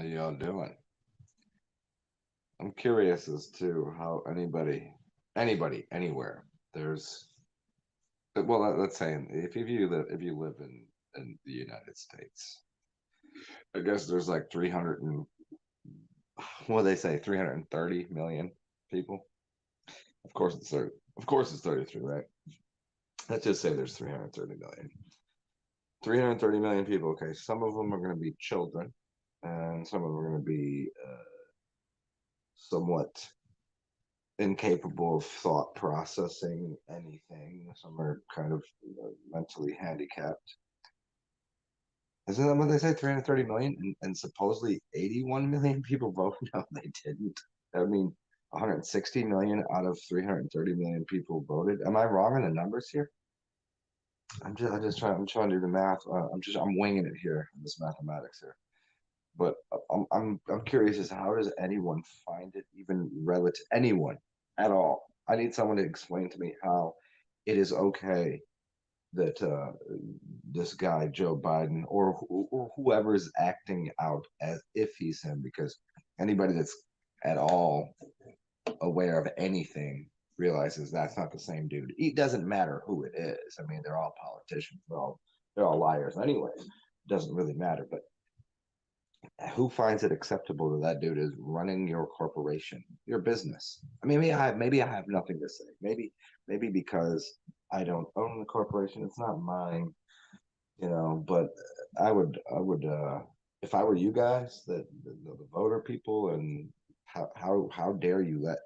y'all doing? I'm curious as to how anybody, anywhere. There's let's say if you live in the United States, I guess there's like 300 and what do they say 330 million people. Of course it's 30. Of course it's 33, right? Let's just say there's 330 million. 330 million people. Okay, some of them are going to be children, and some of them are going to be somewhat incapable of thought processing anything. Some are kind of mentally handicapped. Isn't that what they say? 330 million, and supposedly 81 million people voted. No, they didn't. I mean, 160 million out of 330 million people voted. Am I wrong in the numbers here? I'm trying to do the math. I'm winging it here in this mathematics here. But I'm curious as to how does anyone find it even relative anyone at all? I need someone to explain to me how it is okay that this guy Joe Biden or whoever is acting out as if he's him, because anybody that's at all aware of anything realizes that's not the same dude. It doesn't matter who it is. I mean, they're all politicians. They're all liars anyway. It doesn't really matter. But who finds it acceptable that that dude is running your corporation, your business? I mean, maybe I have nothing to say. Maybe because I don't own the corporation, it's not mine, But I would if I were you guys, the voter people, and how dare you let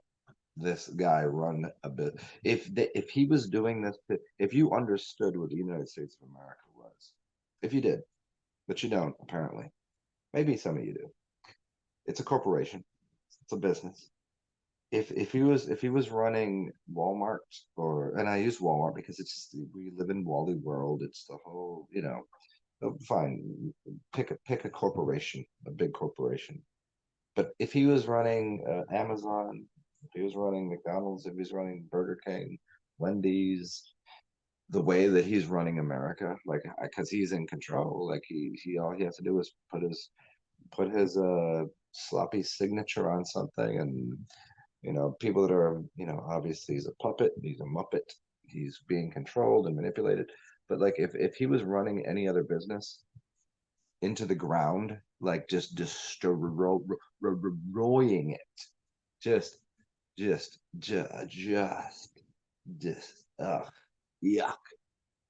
this guy run a bit? If he was doing this, if you understood what the United States of America was, if you did, but you don't apparently. Maybe some of you do. It's a corporation. It's a business. If he was running Walmart, or and I use Walmart because it's just, we live in Wally world. It's the whole, fine. Pick a corporation, a big corporation. But if he was running Amazon, if he was running McDonald's, if he's running Burger King, Wendy's, the way that he's running America, like because he's in control, like he all he has to do is put his sloppy signature on something, and people that are, obviously he's a puppet, he's a muppet, he's being controlled and manipulated. But like if he was running any other business into the ground, like just destroying it, just just yuck.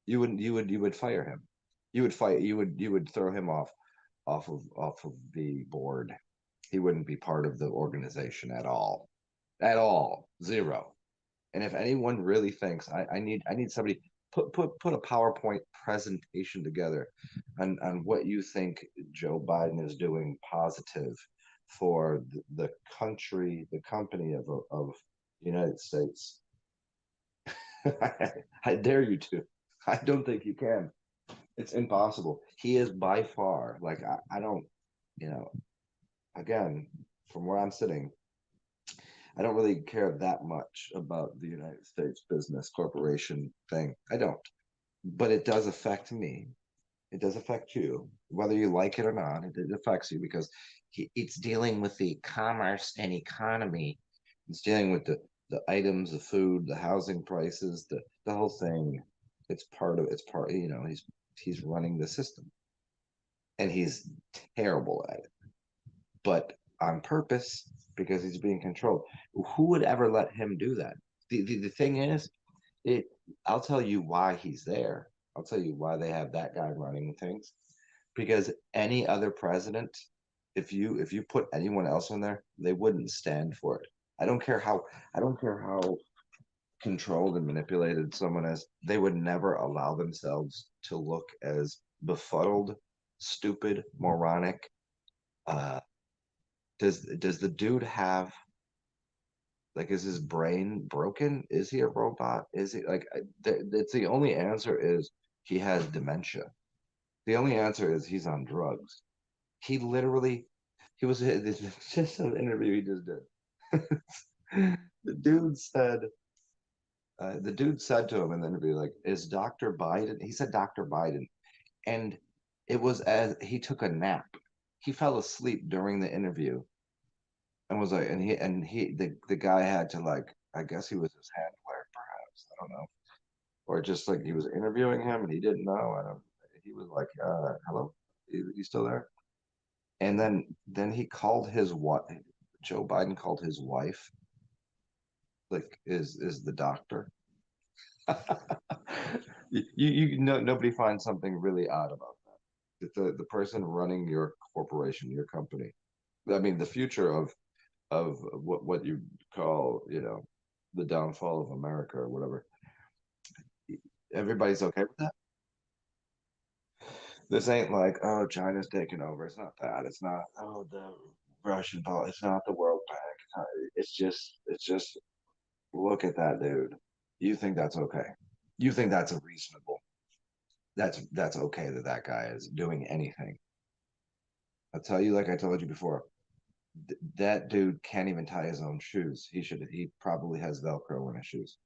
You would fire him. You would throw him off of the board. He wouldn't be part of the organization at all. At all. Zero. And if anyone really thinks I need somebody, put a PowerPoint presentation together on what you think Joe Biden is doing positive for the country, the company of the United States. I dare you to. I don't think you can. It's impossible. He is by far, like, I don't, you know, again, from where I'm sitting, I don't really care that much about the United States business corporation thing. I don't. But it does affect me. It does affect you, whether you like it or not. It affects you because it's dealing with the commerce and economy. It's dealing with the items, the food, the housing prices, the whole thing. It's part, he's running the system, and he's terrible at it, but on purpose, because he's being controlled. Who would ever let him do that? The thing is, it I'll tell you why he's there. I'll tell you why they have that guy running things. Because any other president, if you put anyone else in there, they wouldn't stand for it. I don't care how controlled and manipulated someone is, they would never allow themselves to look as befuddled, stupid, moronic. Uh, does the dude have, like, is his brain broken? Is he a robot? Is he like? It's the only answer is he has dementia. The only answer is he's on drugs. He literally, he was this is just an interview he just did. the dude said, the dude said to him in the interview, like, "Is Dr. Biden?" He said, "Dr. Biden," and it was as he took a nap. he fell asleep during the interview and was like, the guy had to like, I guess he was his handler, perhaps. I don't know, or just like he was interviewing him and he didn't know. I don't. He was like, "Hello, you still there?" And then he called his what? Joe Biden called his wife, like, is the doctor. You know, nobody finds something really odd about that. The person running your corporation, your company. I mean, the future of what you call, the downfall of America or whatever. Everybody's okay with that. This ain't like, oh, China's taking over. It's not that. It's not, oh, the Russian ball. It's not the World Bank. It's just look at that dude. You think that's okay? You think that's a reasonable? That's okay that that guy is doing anything. I'll tell you, like I told you before, that dude can't even tie his own shoes. He probably has Velcro in his shoes.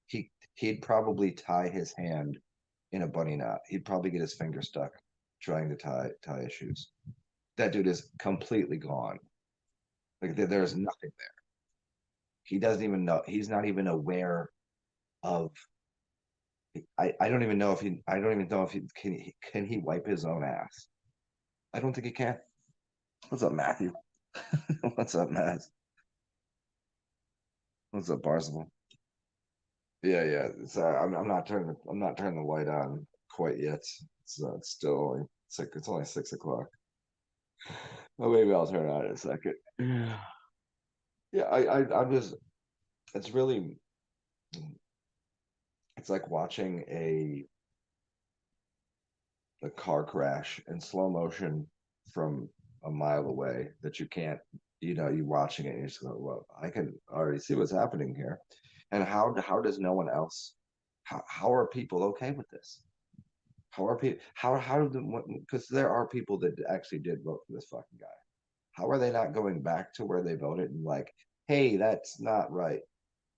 He'd probably tie his hand in a bunny knot. He'd probably get his finger stuck trying to tie his shoes. That dude is completely gone. Like there's nothing there. He doesn't even know. He's not even aware of. I don't even know if he. I don't even know if he can he wipe his own ass. I don't think he can. What's up, Matthew? What's up, Matt? What's up, Barcelona? Yeah, yeah. I'm not turning the light on quite yet. It's still only it's only 6 o'clock. Well, maybe I'll turn it on in a second. Yeah. Yeah, I'm just. It's really. It's like watching a car crash in slow motion from a mile away that you can't. You watching it and you just go, well, I can already see what's happening here, and how does no one else? How are people okay with this? How are people? How do because there are people that actually did vote for this fucking guy. How are they not going back to where they voted and like, hey, that's not right.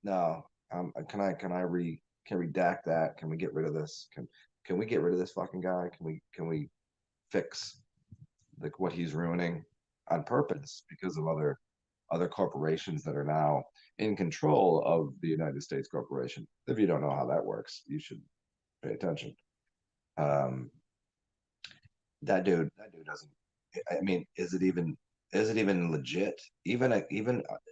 No, can redact that? Can we get rid of this? Can we get rid of this fucking guy? Can we fix like what he's ruining on purpose because of other corporations that are now in control of the United States corporation? If you don't know how that works, you should pay attention. Um, that dude doesn't. I mean, is it even legit? Even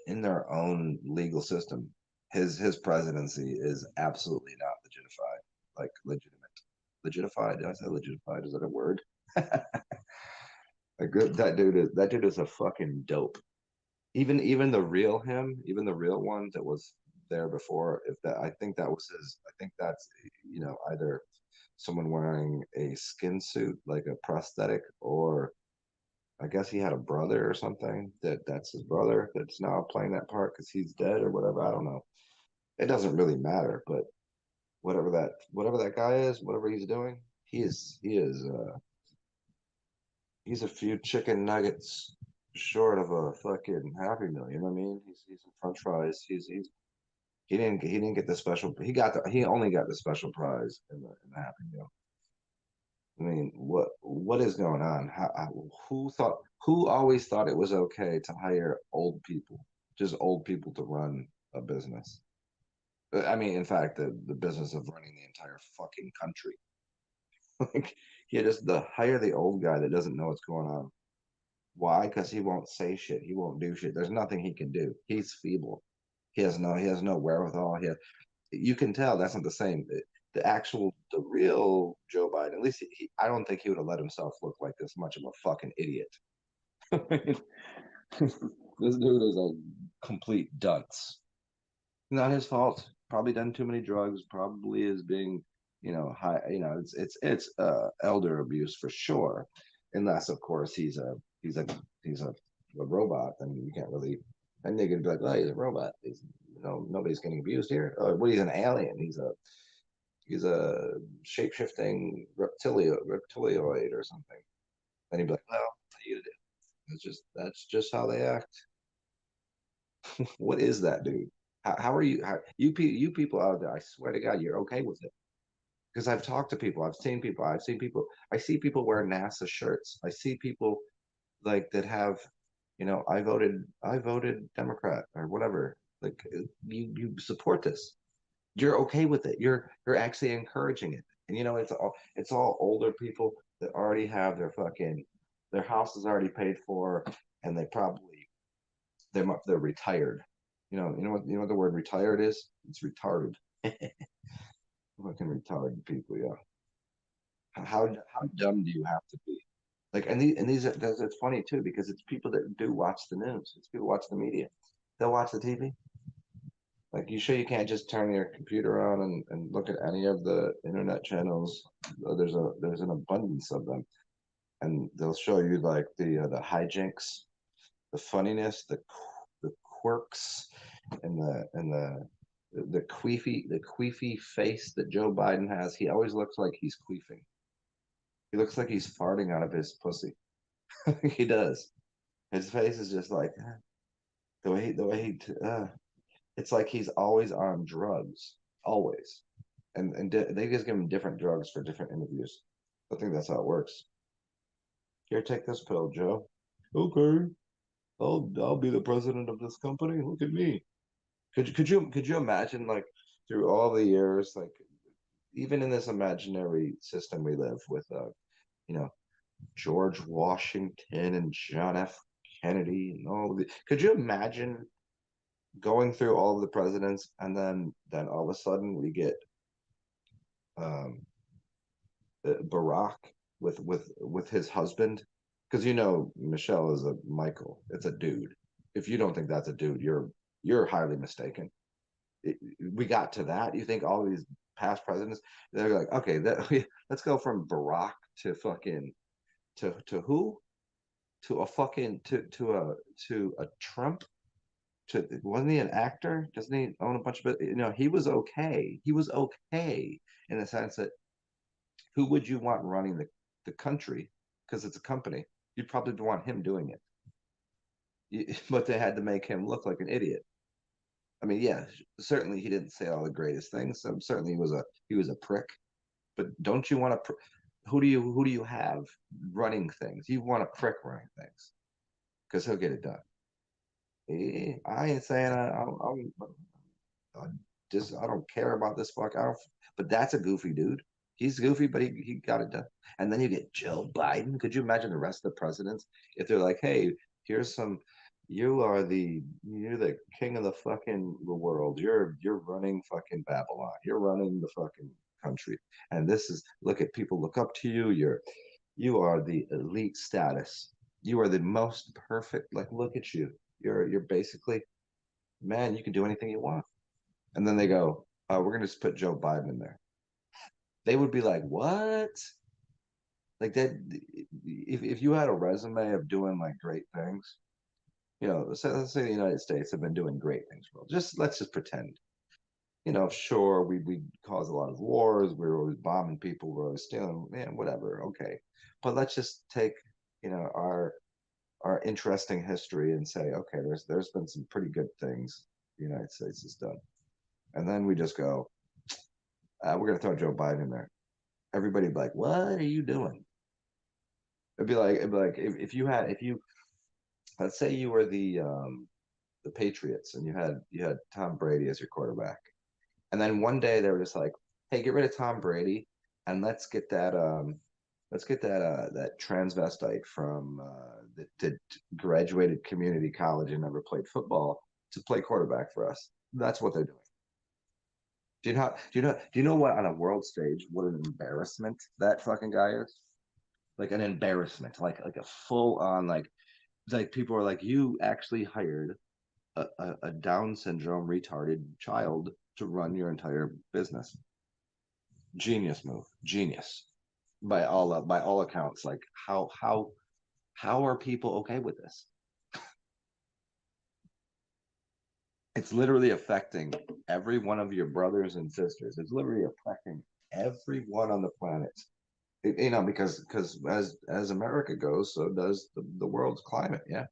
in their own legal system, his presidency is absolutely not legitified. Like legitimate, legitified. Did I say legitified? Is that a word? That dude is a fucking dope. Even the real him, even the real one that was there before. If that, I think that was his. I think that's either someone wearing a skin suit like a prosthetic, or I guess he had a brother or something that's his brother that's now playing that part because he's dead or whatever. I don't know. It doesn't really matter, but whatever that guy is, whatever he's doing, he's a few chicken nuggets short of a fucking Happy Meal. You know what I mean? He's in French fries. He didn't get the special. He only got the special prize in the Happy Meal. I mean, what is going on? Who always thought it was okay to hire old people, just old people to run a business? I mean, in fact, the business of running the entire fucking country. Like, yeah, just the hire the old guy that doesn't know what's going on. Why? Because he won't say shit. He won't do shit. There's nothing he can do. He's feeble. He has no wherewithal. You can tell that's not the same. The real Joe Biden, at least I don't think he would have let himself look like this much of a fucking idiot. This dude is a complete dunce. Not his fault. Probably done too many drugs. Probably is being, high. It's elder abuse for sure. Unless, of course, he's a robot. Then you can't really. Then they could be like, oh, he's a robot. Nobody's getting abused here. Well, he's an alien. He's a shape shifting reptilioid or something. Then he'd be like, well, what do you do? That's just how they act. What is that, dude? How are you people out there? I swear to God, you're okay with it. Because I've talked to people, I've seen people, I see people wear NASA shirts. I see people like that have, I voted Democrat or whatever. Like you support this. You're okay with it. You're actually encouraging it. And it's all older people that already have their house is already paid for, and they're retired. You know what the word retired is? It's retarded. Fucking retarded people, yeah. How dumb do you have to be? Like, and these it's funny too because it's people that do watch the news. It's people who watch the media. They'll watch the TV. Like, you sure you can't just turn your computer on and look at any of the internet channels? There's an abundance of them, and they'll show you like the hijinks, the funniness, the quirks, and the queefy face that Joe Biden has. He always looks like he's queefing. He looks like he's farting out of his pussy. He does. His face is just like the way he. It's like he's always on drugs, always, and they just give him different drugs for different interviews. I think that's how it works. Here, take this pill, Joe. Okay, I'll be the president of this company. Look at me. Could you imagine, like, through all the years, like, even in this imaginary system we live with, you know George Washington and John F. Kennedy and could you imagine going through all of the presidents, and then all of a sudden we get um, Barack with his husband, because Michelle is a Michael. It's a dude. If you don't think that's a dude, you're highly mistaken. We got to that. You think all these past presidents, they're like, okay, let's go from Barack to fucking to who to a fucking to a Trump. Wasn't he an actor? Doesn't he own a bunch of it? He was okay. He was okay in the sense that, who would you want running the country? Because it's a company. You'd probably want him doing it. But they had to make him look like an idiot. I mean, yeah, certainly he didn't say all the greatest things. So certainly he was a prick. But don't you want to? Who do you have running things? You want a prick running things because he'll get it done. I ain't saying I just I don't care about this fuck. I don't. But that's a goofy dude. He's goofy, but he got it done. And then you get Joe Biden. Could you imagine the rest of the presidents if they're like, hey, here's some. You're the king of the fucking the world. You're running fucking Babylon. You're running the fucking country. And this is look at people look up to you. You are the elite status. You are the most perfect. Like, look at you. You're basically, man, you can do anything you want. And then they go, we're gonna just put Joe Biden in there. They would be like, what? Like that, if you had a resume of doing like great things, let's say the United States have been doing great things. Well, let's just pretend. Sure, we cause a lot of wars. We're always bombing people. We're always stealing, man, whatever. Okay, but let's just take our interesting history and say, okay, there's been some pretty good things the United States has done, and then we just go, we're gonna throw Joe Biden in there. Everybody'd be like, what are you doing? It'd be like if you let's say you were the Patriots and you had Tom Brady as your quarterback, and then one day they were just like, hey, get rid of Tom Brady and let's get that transvestite from that graduated community college and never played football to play quarterback for us. That's what they're doing. Do you know what, on a world stage, what an embarrassment that fucking guy is? Like an embarrassment, like a full on, like people are like, you actually hired a Down syndrome retarded child to run your entire business. Genius move, genius by all accounts. Like, how are people okay with this? It's literally affecting every one of your brothers and sisters. It's literally affecting everyone on the planet. Because as America goes, so does the world's climate. Yeah,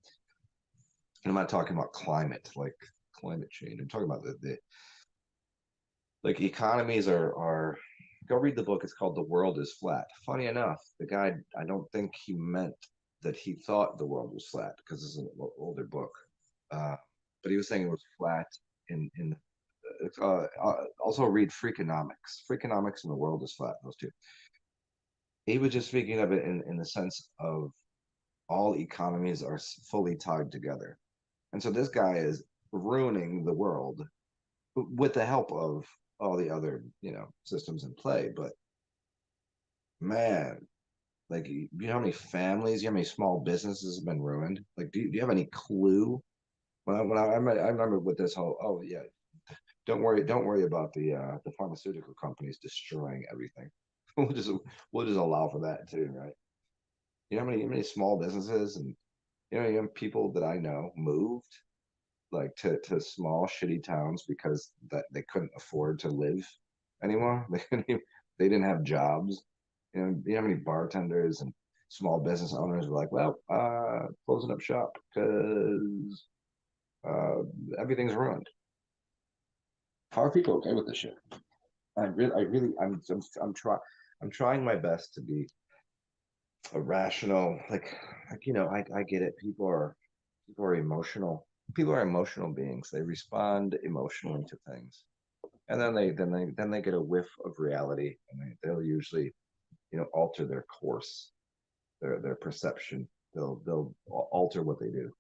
and I'm not talking about climate like climate change. I'm talking about the like economies are. Go read the book. It's called The World is Flat. Funny enough, the guy, I don't think he meant that he thought the world was flat because it's an older book. Uh, but he was saying it was flat in also read Freakonomics. Freakonomics and the world is flat. Those two. He was just speaking of it in the sense of all economies are fully tied together, and so this guy is ruining the world with the help of all the other systems in play. But man, like, you know how many families, you know how many small businesses have been ruined? Like, do you have any clue? I remember with this whole, oh yeah, don't worry about the pharmaceutical companies destroying everything. We'll just we'll just allow for that too, right? You know how many small businesses and people that I know moved like to small shitty towns because that they couldn't afford to live anymore. They didn't have jobs. You know how many bartenders and small business owners were like, well, closing up shop because uh, everything's ruined. How are people okay with this shit? I'm trying my best to be a rational, I get it. People are emotional. People are emotional beings. They respond emotionally to things, and then they get a whiff of reality, and they'll usually alter their course, their perception. They'll alter what they do.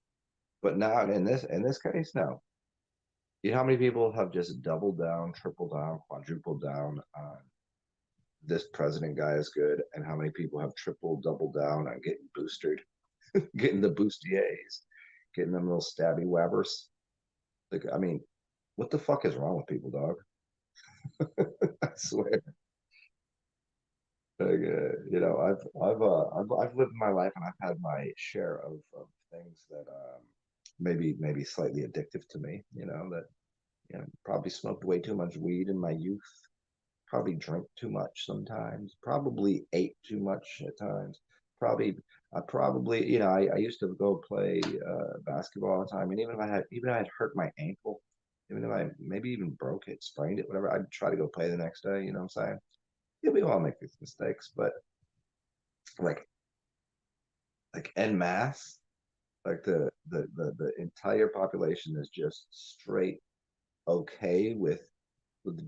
But not in this case, no. You know how many people have just doubled down, tripled down, quadrupled down on this president guy is good, and how many people have tripled, doubled down on getting boosted, getting the bustiers, getting them little stabby wabbers. Like, I mean, what the fuck is wrong with people, dog? I swear. Like, I've lived my life and I've had my share of things that maybe slightly addictive to me. That probably smoked way too much weed in my youth. Probably drank too much sometimes. Probably ate too much at times. Probably I probably I used to go play basketball all the time, and even if I had hurt my ankle, even if I maybe even broke it, sprained it, whatever, I'd try to go play the next day. You know what I'm saying? Yeah, we all make these mistakes, but like en masse, like the entire population is just straight okay with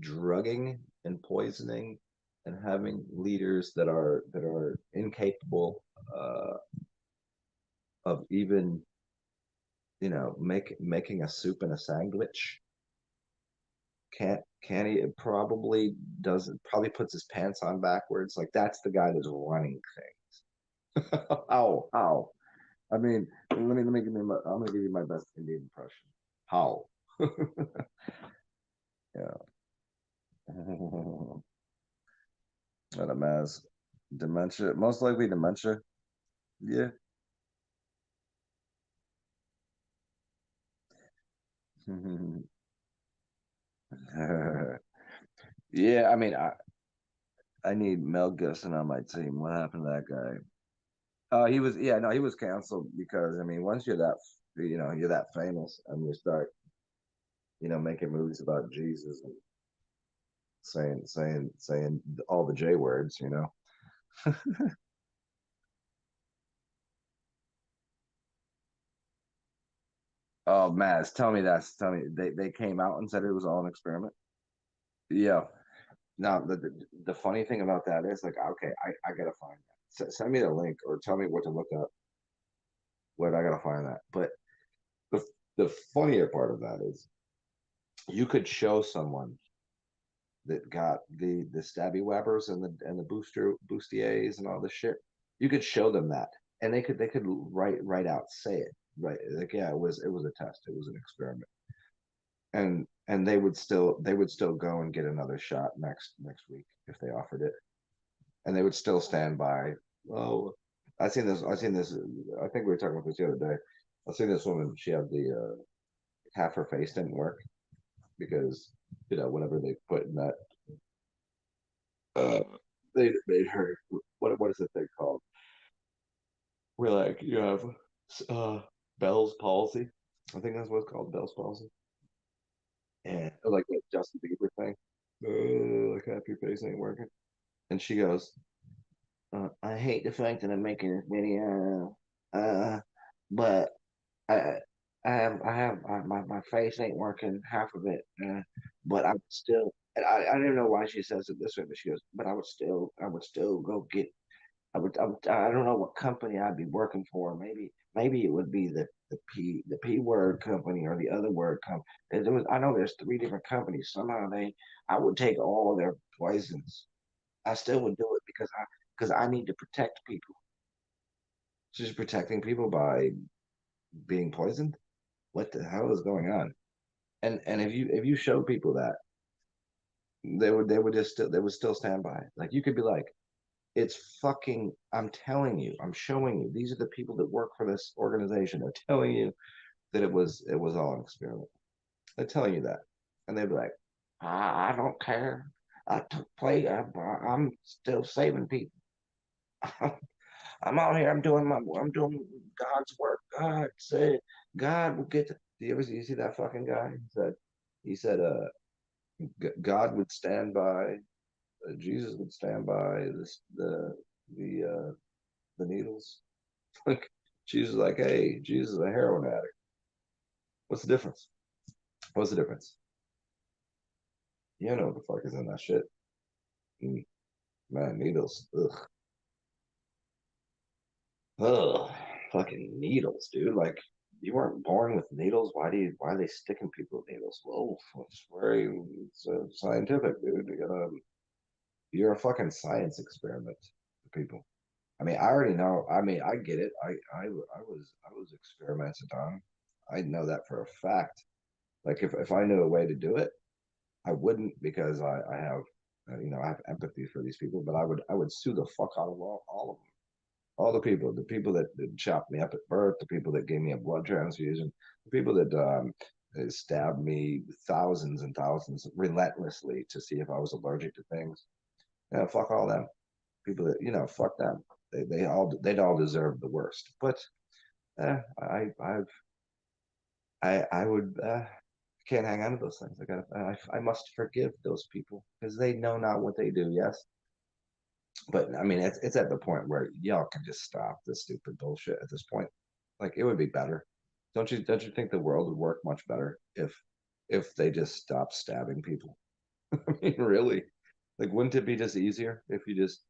drugging and poisoning and having leaders that are incapable of even making a soup and a sandwich. Can't he probably doesn't probably puts his pants on backwards. Like, that's the guy that's running things. How I mean, I'm gonna give you my best Indian impression. How? Yeah. What a mess. Dementia, most likely dementia. Yeah. Yeah, I mean, I need Mel Gibson on my team. What happened to that guy? He was, yeah, no, he was canceled because I mean, once you're that famous and you start, making movies about Jesus and saying all the J words. Oh, Maz, tell me they came out and said it was all an experiment. Yeah. Now the funny thing about that is, like, okay, I gotta find that. Send me the link or tell me what to look up. What I gotta find that. But the the funnier part of that is you could show someone that got the stabby wabbers and the bustiers and all this shit. You could show them that, and they could write out say it right, like, yeah, it was a test, it was an experiment, and they would still go and get another shot next week if they offered it, and they would still stand by. Oh, I seen this. I think we were talking about this the other day. I seen this woman. She had the half her face didn't work because whenever they put in that uh, they made her, what is the thing called? Where, like, you have uh Bell's palsy. I think that's what it's called, Bell's palsy. And like that Justin Bieber thing. Like, half your face ain't working. And she goes, I hate the fact that I'm making this video. Uh, but I, my face ain't working half of it, but I would still. And I don't even know why she says it this way, but she goes, but I would still go get. I don't know what company I'd be working for. Maybe it would be the P word company or the other word company. I know there's three different companies. Somehow I would take all of their poisons. I still would do it because I need to protect people. She's protecting people by being poisoned. What the hell is going on? And if you show people that, they would still stand by it. Like you could be like, it's fucking, I'm telling you, I'm showing you, these are the people that work for this organization. They're telling you that it was all an experiment. They're telling you that. And they'd be like, I don't care. I took play. I'm still saving people. I'm out here. I'm doing God's work. God said, God will get. Do you ever see that fucking guy? He said, God would stand by, Jesus would stand by the needles. Like Jesus, is like, hey, Jesus is a heroin addict. What's the difference? What's the difference? You don't know what the fuck is in that shit. Mm, man, needles. Ugh. Ugh. Fucking needles, dude. Like you weren't born with needles. Why are they sticking people with needles? Whoa, it's very it's scientific, dude. You're a fucking science experiment for people. I mean, I already know. I mean, I get it. I was experimented on. I know that for a fact. Like if I knew a way to do it, I wouldn't because I have I have empathy for these people, but I would sue the fuck out of all of them. All the people that chopped me up at birth, the people that gave me a blood transfusion, the people that stabbed me thousands and thousands relentlessly to see if I was allergic to things. Yeah, fuck all them. People that fuck them. They'd all deserve the worst. But I would can't hang on to those things. I must forgive those people because they know not what they do. Yes, but I mean it's at the point where y'all can just stop this stupid bullshit at this point. Like it would be better. Don't you think the world would work much better if they just stopped stabbing people? I mean, really? Like wouldn't it be just easier if you just,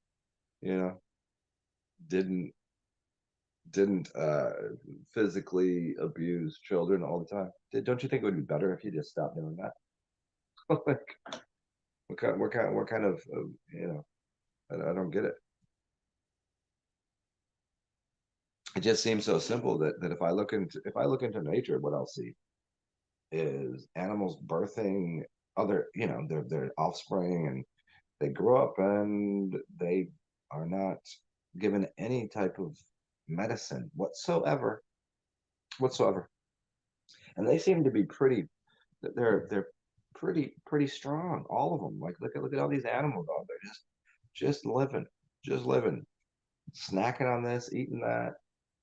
you know, didn't didn't physically abuse children all the time? Don't you think it would be better if you just stopped doing that? Like what kind of I don't get it. It just seems so simple that if I look into nature, what I'll see is animals birthing other, their offspring, and they grow up and they are not given any type of medicine whatsoever, and they seem to be they're pretty strong, all of them. Like look at all these animals out there, just living, just living, snacking on this, eating that,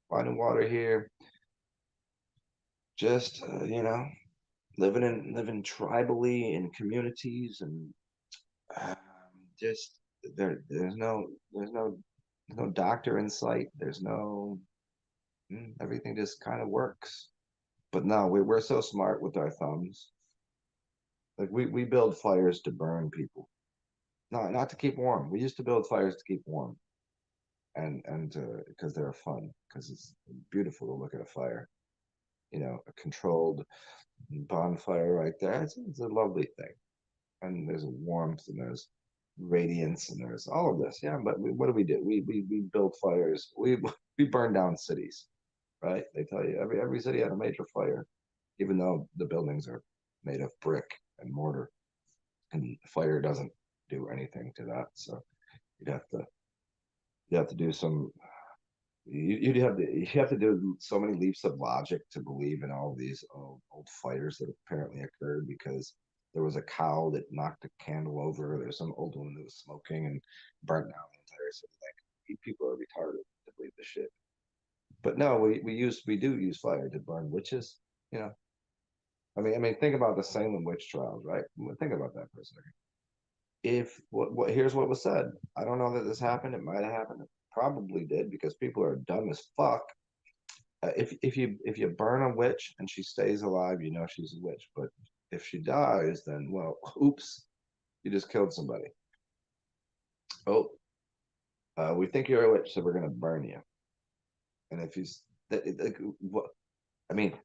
finding water here, just living tribally in communities, and um, just there's no doctor in sight. There's no everything just kind of works. But no, we're so smart with our thumbs. Like we build fires to burn people. No, not to keep warm. We used to build fires to keep warm, and because they're fun, because it's beautiful to look at a fire. A controlled bonfire right there. It's a lovely thing, and there's a warmth, and there's radiance, and there's all of this. Yeah, but what do we do? We build fires. We burn down cities, right? They tell you every city had a major fire, even though the buildings are made of brick and mortar, and fire doesn't do anything to that. So you'd have to you have to do some you have to do so many leaps of logic to believe in all these old fires that apparently occurred because there was a cow that knocked a candle over. There's some old woman that was smoking and burnt down the entire city. Like people are retarded to believe this shit. But no, we do use fire to burn witches. You know, I mean, think about the Salem witch trials, right? Think about that for a second. If what here's what was said. I don't know that this happened. It might have happened. It probably did because people are dumb as fuck. if you burn a witch and she stays alive, you know she's a witch. But if she dies, then well, oops, you just killed somebody. Oh, we think you're a witch, so we're gonna burn you. And if you like, what I mean,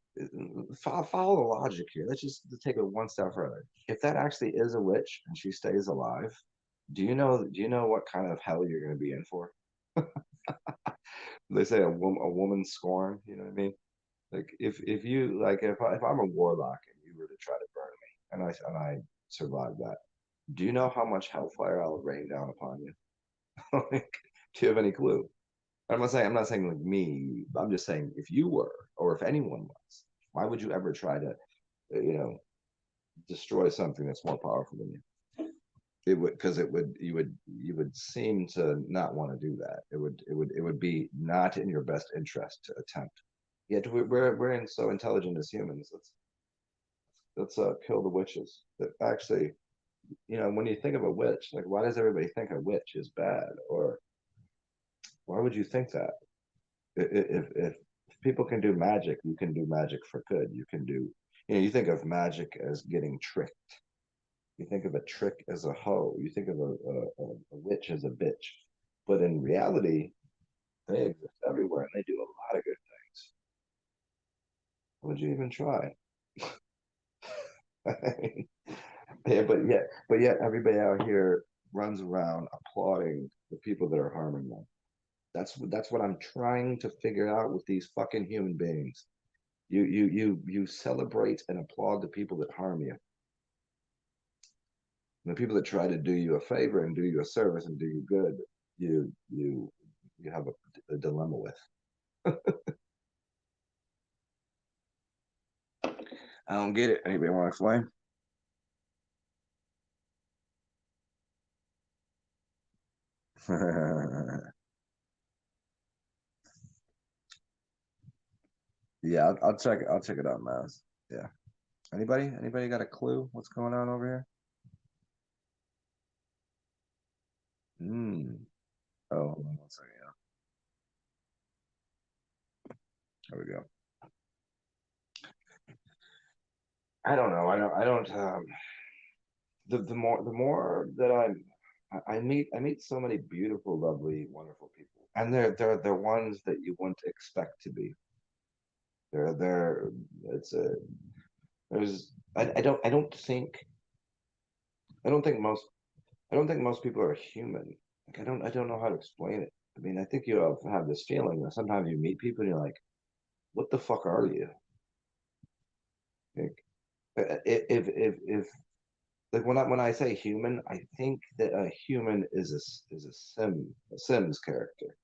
follow the logic here. Let's just take it one step further. If that actually is a witch and she stays alive, do you know what kind of hell you're going to be in for? They say a woman scorn. You know what I mean? Like if you like if I'm a warlock and you were to try to burn me and I survived that, do you know how much hellfire I'll rain down upon you? Like, do you have any clue? I'm not saying like me. I'm just saying if you were or if anyone was, why would you ever try to you know destroy something that's more powerful than you? It would because you would seem to not want to do that. It would be not in your best interest to attempt. Yet we're so intelligent as humans. Let's kill the witches. That actually, when you think of a witch, like why does everybody think a witch is bad, or why would you think that? If people can do magic, you can do magic for good. You can do, you think of magic as getting tricked. You think of a trick as a hoe. You think of a witch as a bitch. But in reality, they exist everywhere and they do a lot of good things. Would you even try? Yeah, but yet everybody out here runs around applauding the people that are harming them. That's what I'm trying to figure out with these fucking human beings. You celebrate and applaud the people that harm you. And the people that try to do you a favor and do you a service and do you good, you have a dilemma with. I don't get it. Anybody want to explain? Yeah, I'll check it. I'll check it out, man. Yeah. Anybody got a clue what's going on over here? Hmm. Oh, hold on one second. Yeah. There we go. I don't know. I don't. The more that I meet so many beautiful, lovely, wonderful people, and they're ones that you wouldn't expect to be. They're it's a there's I don't think most people are human. Like I don't know how to explain it. I mean, I think you have this feeling that sometimes you meet people and you're like, what the fuck are you? Like, if like when I say human, I think that a human is a Sims character.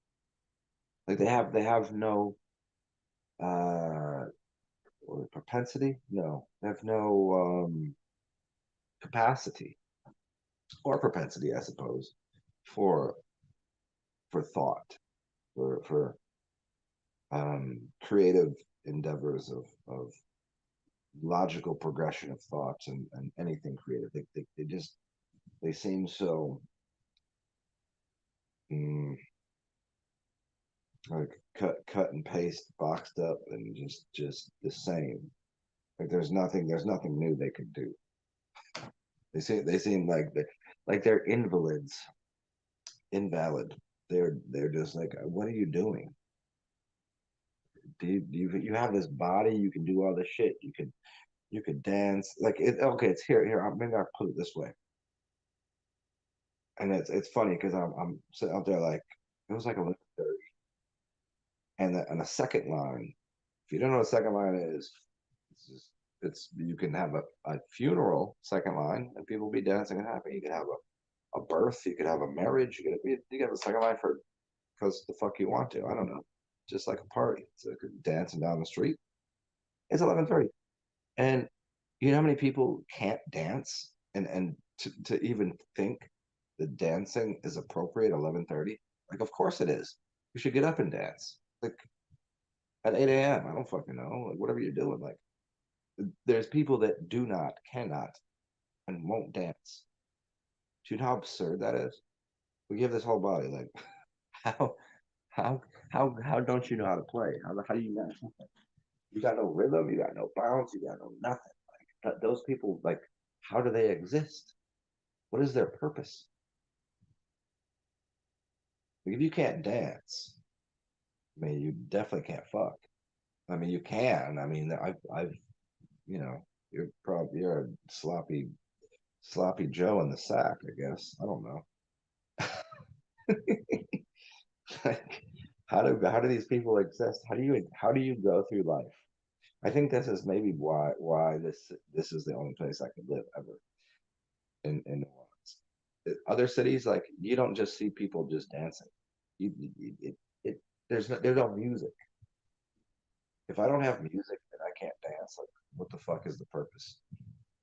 Like they have no uh propensity, no, they have no capacity or propensity, I suppose, for thought, for creative endeavors of logical progression of thoughts and anything creative. They seem so mm, like cut and paste, boxed up, and just the same. Like there's nothing new they could do. They seem like they're invalids, invalid. They're just like, what are you doing? Do you have this body? You can do all this shit. You could dance. Like it. Okay, it's here. Maybe I'll put it this way. And it's funny because I'm sitting out there like it was like 11:30, and the second line. If you don't know what second line is, it's you can have a funeral second line and people will be dancing and happy. You can have a birth. You could have a marriage. You can have a second line for because the fuck you want to. I don't know. Just like a party. It's like dancing down the street. It's 11:30, and you know how many people can't dance, and to even think that dancing is appropriate at 11:30. Like, of course it is. You should get up and dance. Like at 8 a.m. I don't fucking know. Like whatever you're doing. Like there's people that do not, cannot, and won't dance. Do you know how absurd that is? We give this whole body like how How how don't you know how to play? How do you not? You got no rhythm, you got no bounce, you got no nothing. Like those people, like, how do they exist? What is their purpose? Like, if you can't dance, I mean, you definitely can't fuck. I mean, you can. I mean, I've, you know, you're a sloppy Joe in the sack, I guess. I don't know. Like, how do these people exist? How do you go through life? I think this is maybe why this is the only place I could live ever in New Orleans. Other cities, like, you don't just see people just dancing. It there's no music. If I don't have music and I can't dance, like, what the fuck is the purpose?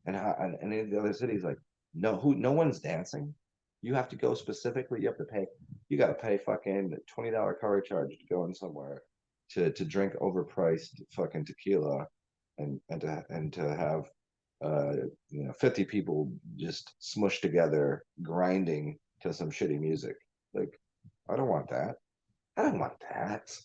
And in the other cities, like, no one's dancing. You have to go specifically. You have to pay. You got to pay fucking $20 car charge to go in somewhere to drink overpriced fucking tequila, and to have, uh 50 people just smushed together grinding to some shitty music. Like, I don't want that. I don't want that.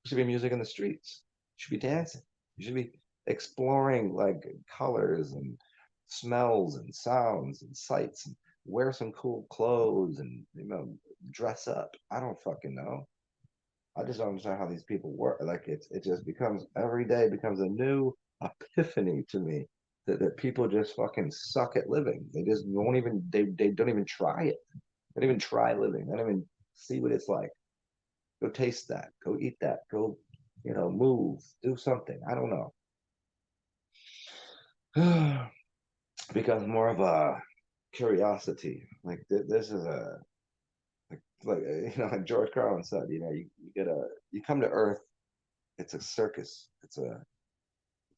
Should be music in the streets. You should be dancing. You should be exploring, like, colors and smells and sounds and sights, and wear some cool clothes, and dress up. I don't fucking know. I just don't understand how these people work. Like, it just becomes, every day becomes a new epiphany to me that people just fucking suck at living. They just won't even they don't even try it. They don't even try living. They don't even see what it's like. Go taste that. Go eat that. Go, move. Do something. I don't know. It becomes more of a curiosity. Like, this is a like George Carlin said. You come to Earth. It's a circus. It's a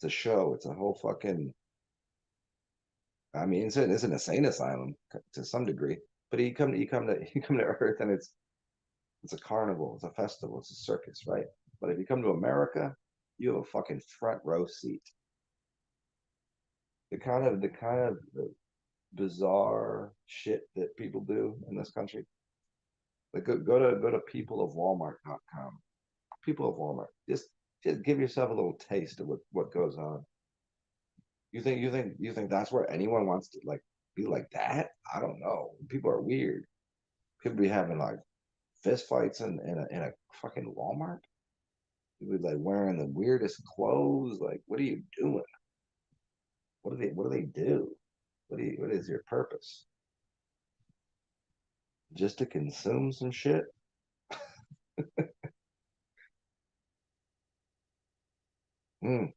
show. It's a whole fucking. I mean, it's an insane asylum to some degree. But you come to Earth, and it's a carnival. It's a festival. It's a circus, right? But if you come to America, you have a fucking front row seat. The kind of bizarre shit that people do in this country. Like, go to peopleofwalmart.com. People of Walmart. Just give yourself a little taste of what goes on. You think that's where anyone wants to, like, be like that? I don't know. People are weird. People be having, like, fist fights in a fucking Walmart. People be, like, wearing the weirdest clothes. Like, what are you doing? What do they do? What is your purpose? Just to consume some shit? Mm.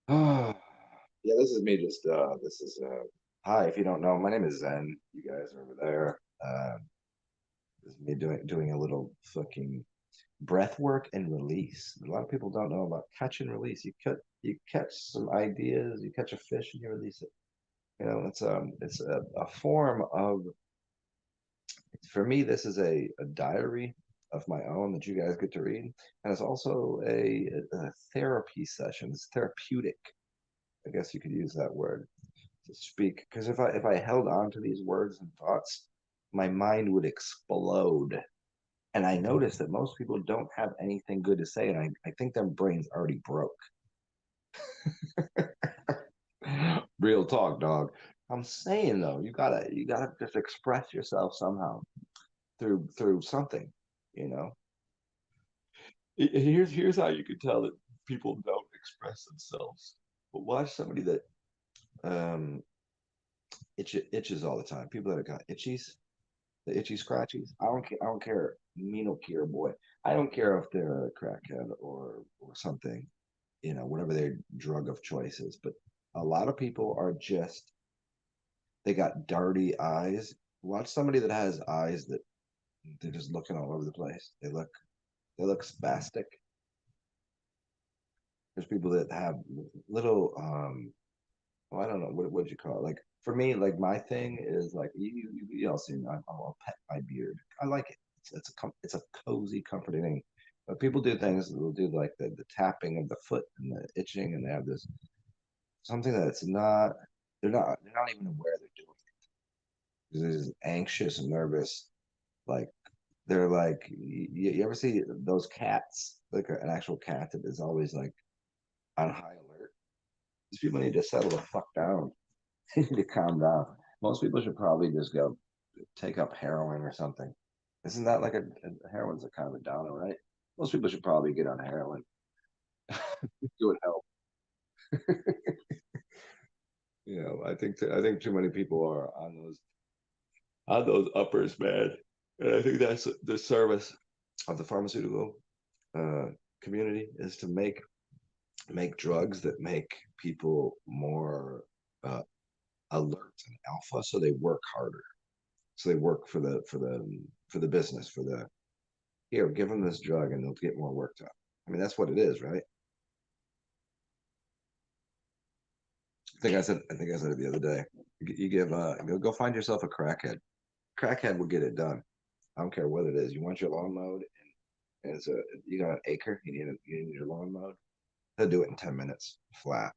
Yeah, this is me. Just this is hi. If you don't know, my name is Zen. You guys are over there. This is me doing a little fucking breath work and release. A lot of people don't know about catch and release. You catch some ideas. You catch a fish and you release it. It's a form of, for me. This is a diary of my own that you guys get to read, and it's also a therapy session. It's therapeutic. I guess you could use that word to speak, because if I held on to these words and thoughts, my mind would explode. And I noticed that most people don't have anything good to say, and I think their brains already broke. Real talk, dog. I'm saying, though, you gotta just express yourself somehow through something. You know, here's how you can tell that people don't express themselves. But watch somebody that um itches all the time. People that have got itchies, the itchy scratchies. I don't care. I don't care. Me no care, boy. I don't care if they're a crackhead or something. Whatever their drug of choice is. But a lot of people are just, they got dirty eyes. Watch somebody that has eyes that they're just looking all over the place. They look spastic. There's people that have little, well, I don't know, what you call it. Like, for me, like, my thing is, like, you all see me. I'll pet my beard. I like it. It's a cozy, comforting thing. But people do things. They'll do, like, the tapping of the foot and the itching, and they have this something that's not. They're not even aware they're doing it. They're just anxious and nervous. Like they're like you ever see those cats, like an actual cat that is always like on high alert? These people need to settle the fuck down. They need to calm down. Most people should probably just go take up heroin or something. Isn't that like a heroin's a kind of a downer, right? Most people should probably get on heroin. It would help. I think too many people are on those uppers, man. And I think that's the service of the pharmaceutical uh, community is to make drugs that make people more uh, alert and alpha, so they work harder. So they work for the business for the here. Give them this drug, and they'll get more work done. I mean, that's what it is, right? I think I said it the other day. You give go find yourself a crackhead. Crackhead will get it done. I don't care what it is. You want your lawn mowed, and it's a you got an acre. You need your lawn mowed. They'll do it in 10 minutes flat.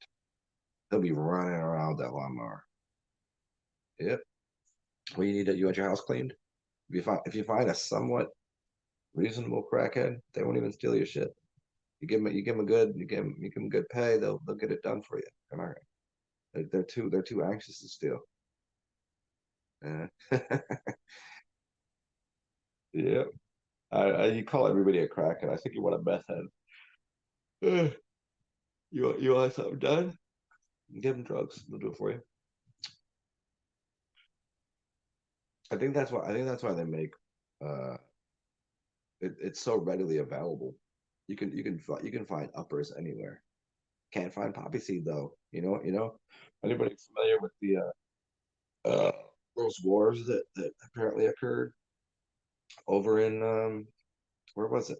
They'll be running around that lawnmower. Yep. Well, you want your house cleaned. If you find a somewhat reasonable crackhead, they won't even steal your shit. You give them good pay. They'll get it done for you. Come on. They're too anxious to steal. Uh, yeah. You call everybody a crackhead. I think you want a meth head. You want something done? Give them drugs. They'll do it for you. I think that's why they make uh it's so readily available. You can find uppers anywhere. Can't find poppy seed though. Anybody familiar with the uh those wars that apparently occurred over in where was it?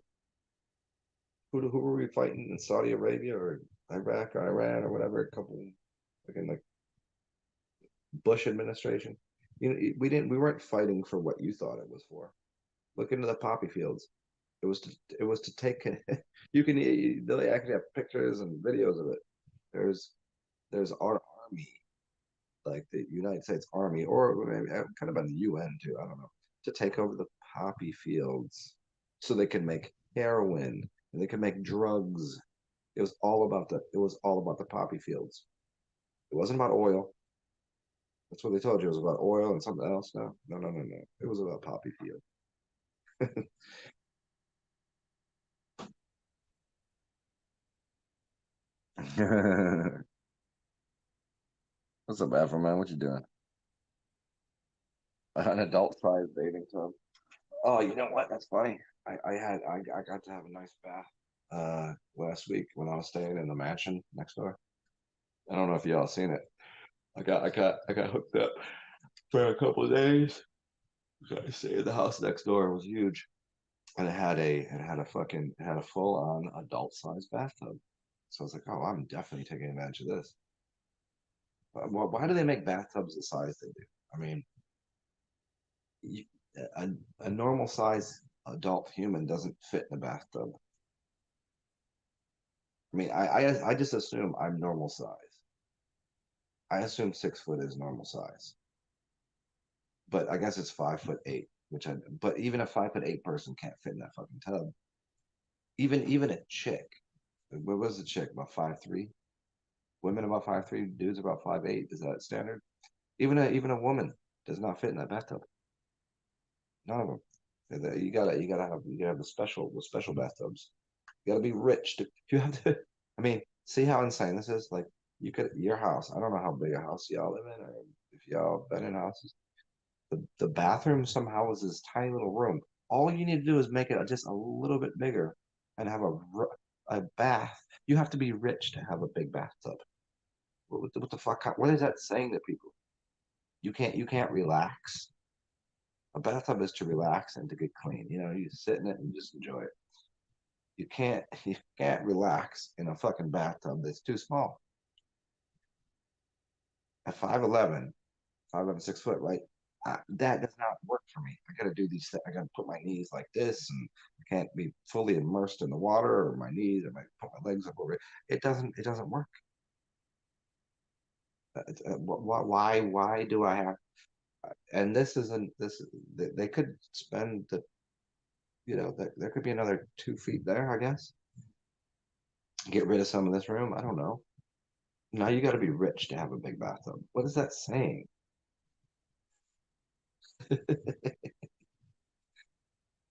Who were we fighting in Saudi Arabia or Iraq or Iran or whatever? A couple like in the Bush administration. We weren't fighting for what you thought it was for. Look into the poppy fields. It was to take they actually have pictures and videos of it. There's our army, like the United States Army, or maybe kind of by the UN too. I don't know, to take over the poppy fields so they can make heroin and they can make drugs. It was all about the poppy fields. It wasn't about oil. That's what they told you. It was about oil and something else. No, no, no, no, no. It was about poppy field. What's up, Afro man? What you doing? An adult sized bathing tub. Oh, you know what? That's funny. I got to have a nice bath last week when I was staying in the mansion next door. I don't know if y'all seen it. I got hooked up for a couple of days. I stayed at the house next door. It was huge. And it had a full on adult sized bathtub. So I was like, oh, I'm definitely taking advantage of this. Why do they make bathtubs the size they do? I mean, you, a, a normal size adult human doesn't fit in a bathtub. I mean, I just assume I'm normal size. I assume 6 foot is normal size, but I guess it's 5'8", but even a 5'8" person can't fit in that fucking tub. Even a chick, what was the chick about 5'3"? Women about 5'3", dudes about 5'8". Is that standard? Even a woman does not fit in that bathtub. None of them. You gotta have the special bathtubs. You gotta be rich. You have to. I mean, see how insane this is. Like your house. I don't know how big a house y'all live in, or if y'all been in houses. The bathroom somehow is this tiny little room. All you need to do is make it just a little bit bigger and have a bath. You have to be rich to have a big bathtub. What the fuck? What is that saying to people? You can't relax. A bathtub is to relax and to get clean. You sit in it and just enjoy it. You can't relax in a fucking bathtub that's too small. At 5'11", 5'11", 6 foot, right? That does not work for me. I got to do these things. I got to put my knees like this, and I can't be fully immersed in the water, or my knees. I might put my legs up over it. It doesn't work. Why do I have? And this isn't this. They could spend the, there could be another 2 feet there, I guess. Get rid of some of this room. I don't know. Now you got to be rich to have a big bathtub. What is that saying?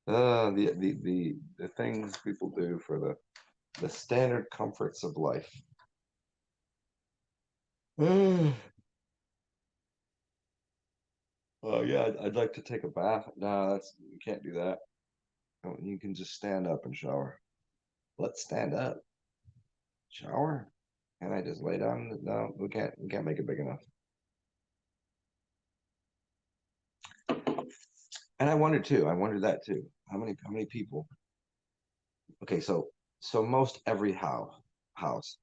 The things people do for the standard comforts of life. Oh yeah, I'd like to take a bath. No, that's you can't do that. Oh, you can just stand up and shower. Let's stand up, shower. Can I just lay down? No, we can't. We can't make it big enough. And I wondered too. I wondered that too. How many people? Okay, so most every house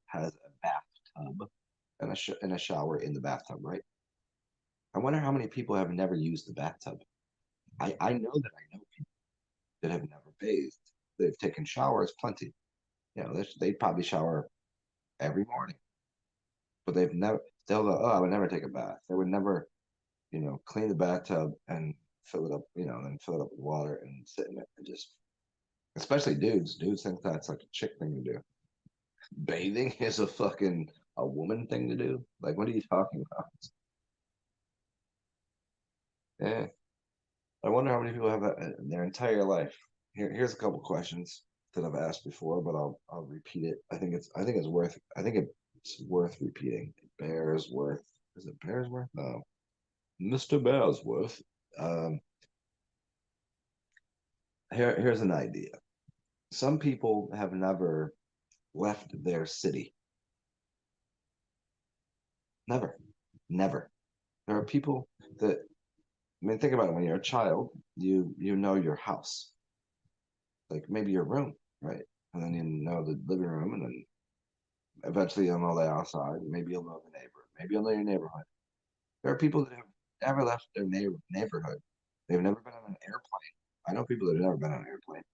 has a bathtub and a shower in the bathtub, right? I wonder how many people have never used the bathtub. I know that I know people that have never bathed. They've taken showers plenty. They probably shower every morning, but they've never. They'll go, oh, I would never take a bath. They would never, clean the bathtub and fill it up, then fill it up with water and sit in it and just. Especially dudes. Dudes think that's like a chick thing to do. Bathing is a woman thing to do. Like, what are you talking about? Yeah. I wonder how many people have that in their entire life. Here's a couple questions that I've asked before, but I'll repeat it. I think it's worth repeating. Bearsworth. Is it Bearsworth? No. Mr. Bearsworth. Um, here's an idea. Some people have never left their city. Never. Never. There are people that, I mean, think about it. When you're a child, you know your house, like maybe your room, right? And then you know the living room, and then eventually you'll know the outside. Maybe you'll know the neighbor. Maybe you'll know your neighborhood. There are people that have never left their neighborhood. They've never been on an airplane. I know people that have never been on an airplane.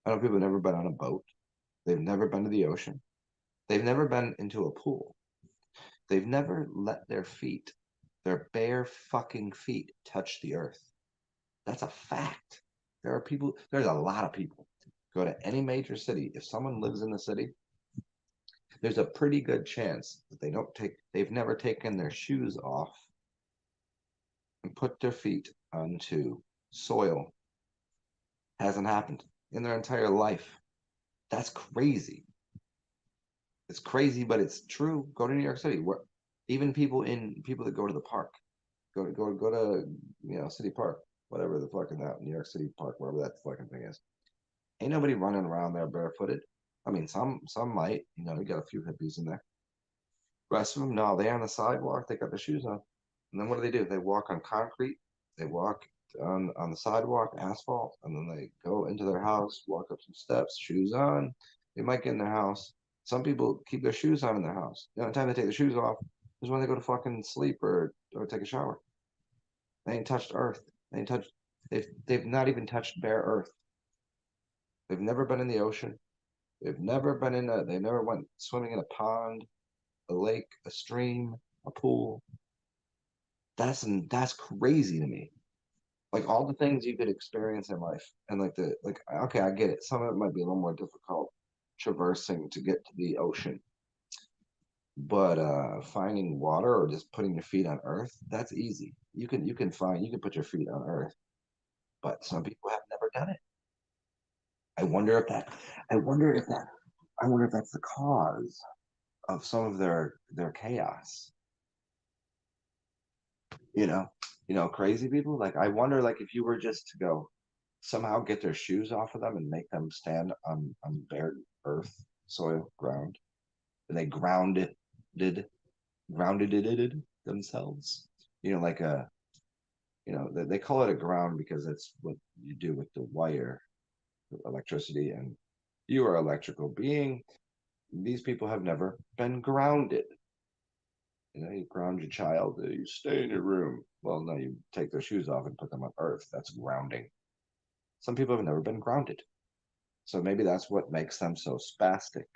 I know people that have never been on a boat. They've never been to the ocean. They've never been into a pool. They've never let their bare fucking feet, touch the earth. That's a fact. There's a lot of people. Go to any major city. If someone lives in the city, there's a pretty good chance that they've never taken their shoes off and put their feet onto soil. Hasn't happened in their entire life. That's crazy. It's crazy, but it's true. Go to New York City. Where even people that go to the park, go to City Park, whatever the fucking that New York City Park, whatever that fucking thing is. Ain't nobody running around there barefooted. I mean, some might, you got a few hippies in there. Rest of them, no, they on the sidewalk, they got their shoes on. And then what do? They walk on concrete, they walk on the sidewalk, asphalt, and then they go into their house, walk up some steps, shoes on. They might get in their house. Some people keep their shoes on in their house. The only time they take their shoes off is when they go to fucking sleep or take a shower. They ain't touched earth. They ain't touched. They've not even touched bare earth. They've never been in the ocean. They never went swimming in a pond, a lake, a stream, a pool. That's crazy to me. Like all the things you could experience in life, and okay, I get it. Some of it might be a little more difficult traversing to get to the ocean, but finding water or just putting your feet on earth, that's easy. You can put your feet on earth, but some people have never done it. I wonder if that. I wonder if that. I wonder if that's the cause of some of their chaos. You know, crazy people. Like I wonder, like if you were just to go somehow get their shoes off of them and make them stand on bare earth, soil, ground, and they grounded it themselves. Like they call it a ground because it's what you do with the wire, electricity, and you are electrical being. These people have never been grounded. You ground your child, you stay in your room. Well, no, you take their shoes off and put them on earth. That's grounding. Some people have never been grounded. So maybe that's what makes them so spastic.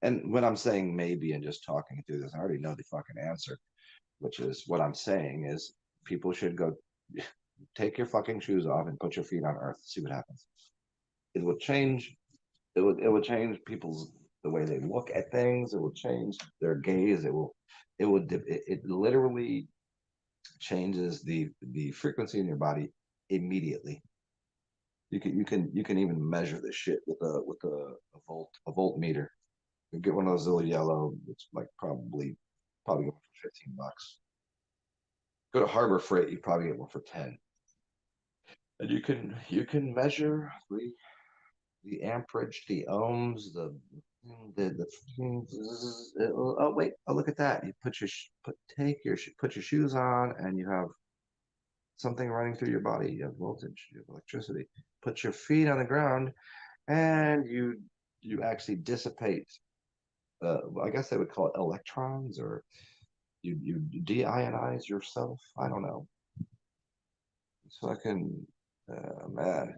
And when I'm saying maybe and just talking through this, I already know the fucking answer, which is what I'm saying is people should go take your fucking shoes off and put your feet on earth. See what happens. It will change. It would change people's the way they look at things. It will change their gaze. It literally changes the frequency in your body immediately. You can even measure this shit with a voltmeter. You get one of those little yellow. It's like probably going for $15. Go to Harbor Freight, you probably get one for 10. And you can measure the amperage, the ohms, the oh wait, oh look at that. You put your shoes on and you have something running through your body. You have voltage, you have electricity. Put your feet on the ground and you actually dissipate I guess they would call it electrons, or you deionize yourself. I don't know. So I can man.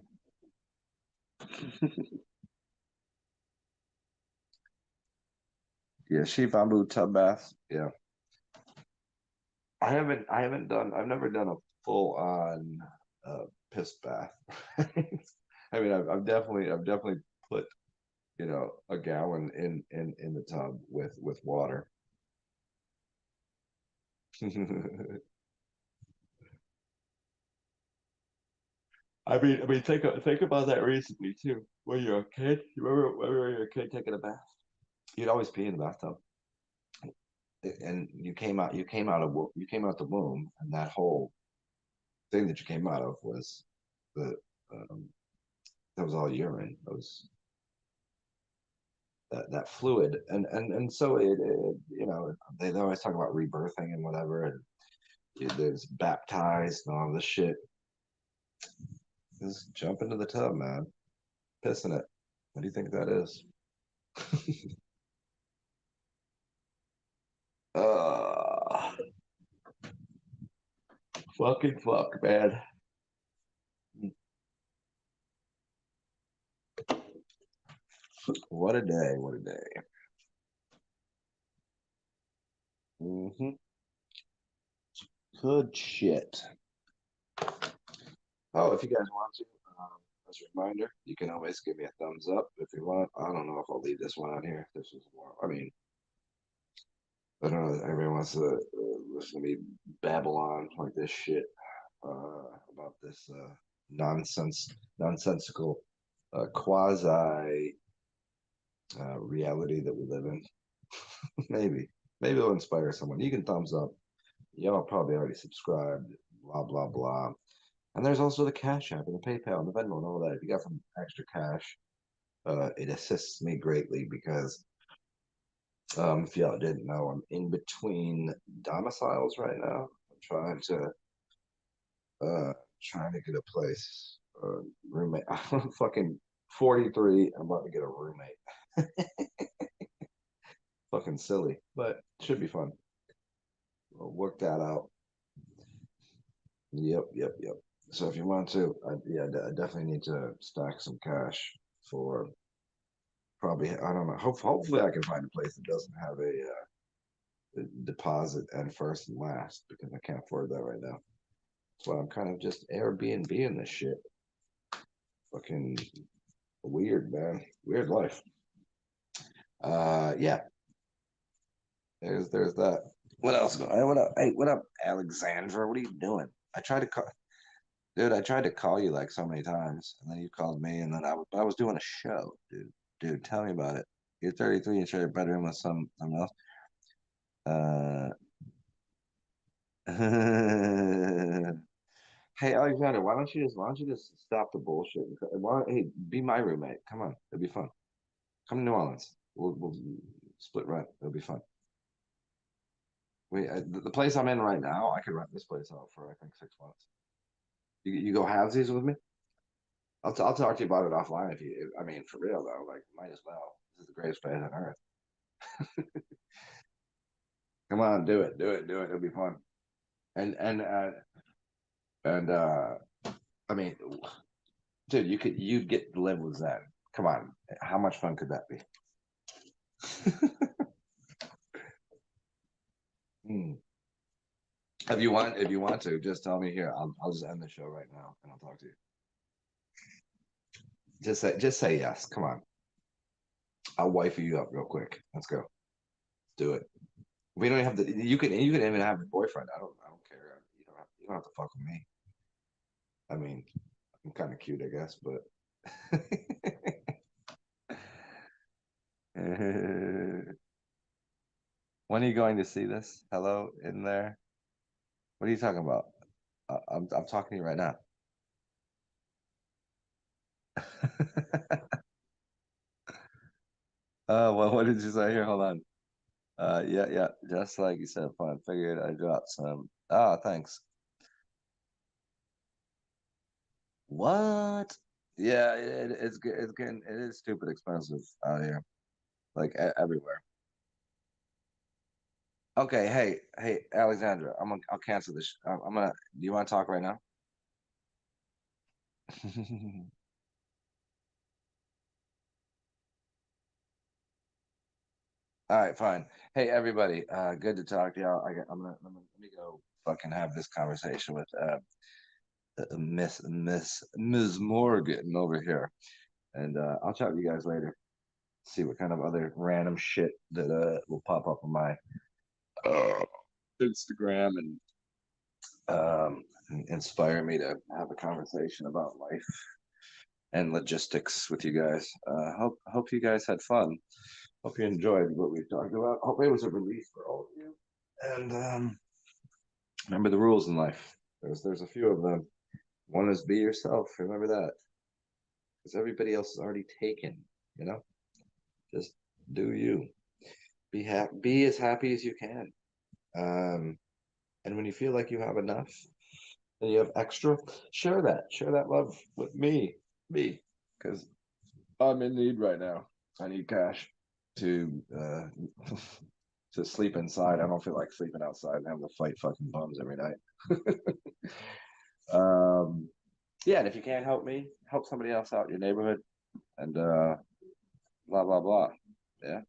Yeah, sheep bamboo tub bath. Yeah. I've never done a full on piss bath. I mean, I've definitely put, a gallon in the tub with water. I mean, think about that recently too. When you're a kid, you remember when you were a kid taking a bath? You'd always pee in the bathtub, and you came out the womb, and that whole thing that you came out of was the um, that was all urine. That was that fluid, and so they always talk about rebirthing and whatever, and there's baptized and all this shit. Just jump into the tub, man. Piss in it. What do you think that is? uh Fucking fuck, man. What a day, what a day. Good shit. Oh, if you guys want to, as a reminder, you can always give me a thumbs up if you want. I don't know if I'll leave this one on here. This is more, I mean, I don't know. Everyone wants to listen to me babble on like this shit about this nonsensical, quasi reality that we live in. Maybe it'll inspire someone. You can thumbs up. Y'all probably already subscribed. Blah blah blah. And there's also the Cash App and the PayPal and the Venmo and all that. If you got some extra cash, it assists me greatly because if y'all didn't know, I'm in between domiciles right now. I'm trying to get a place, roommate. I'm fucking 43. I'm about to get a roommate. Fucking silly, but should be fun. We'll work that out. Yep, yep, yep. So if you want to, I definitely need to stack some cash for probably. I don't know. Hopefully, I can find a place that doesn't have a deposit and first and last because I can't afford that right now. So I'm kind of just Airbnb in this shit. Fucking weird, man. Weird life. Yeah. There's that. What else? Hey, what up? Hey, what up, Alexandra? What are you doing? I tried to call, dude. I tried to call you like so many times, and then you called me, and then I was doing a show, dude. Dude, tell me about it. You're 33. You share a bedroom with someone else. Uh, hey, Alexander, why don't you just stop the bullshit? Hey, be my roommate. Come on, it'll be fun. Come to New Orleans. We'll split rent. It'll be fun. The place I'm in right now, I could rent this place out for I think 6 months. You go halvesies with me? I'll talk to you about it offline if you. I mean, for real though, like might as well. This is the greatest place on earth. Come on, do it, do it, do it. It'll be fun. And I mean, dude, you get to live with Zen. Come on, how much fun could that be? Hmm. If you want to, just tell me here. I'll just end the show right now and I'll talk to you. Just say yes. Come on. I'll wifey you up real quick. Let's go. Do it. We don't have to. You can even have a boyfriend. I don't care. You don't have to fuck with me. I mean, I'm kind of cute, I guess, but. When are you going to see this? Hello in there. What are you talking about? I'm talking to you right now. Well, what did you say here? Hold on. Yeah. Just like you said, fun. Figured I dropped some. Ah, thanks. What? Yeah, it is stupid expensive out here, like everywhere. Okay, hey, Alexandra, I'll cancel this. I'm gonna. Do you want to talk right now? All right, fine. Hey, everybody, good to talk to y'all. Let me go fucking have this conversation with Miss Morgan over here, and I'll chat with you guys later. See what kind of other random shit that will pop up on my uh, Instagram and inspire me to have a conversation about life and logistics with you guys. Hope you guys had fun. Hope you enjoyed what we talked about. Hope it was a relief for all of you. And remember the rules in life. There's a few of them. One is be yourself. Remember that, because everybody else is already taken. You know, just do you. Be happy. Be as happy as you can. Um, and when you feel like you have enough and you have extra, share that. Share that love with me, because I'm in need right now. I need cash to to sleep inside. I don't feel like sleeping outside and having to fight fucking bums every night. Yeah, and if you can't help me, help somebody else out in your neighborhood, and blah blah blah. Yeah,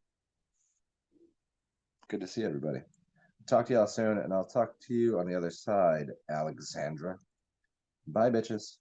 good to see everybody. Talk to y'all soon, and I'll talk to you on the other side, Alexandra. Bye, bitches.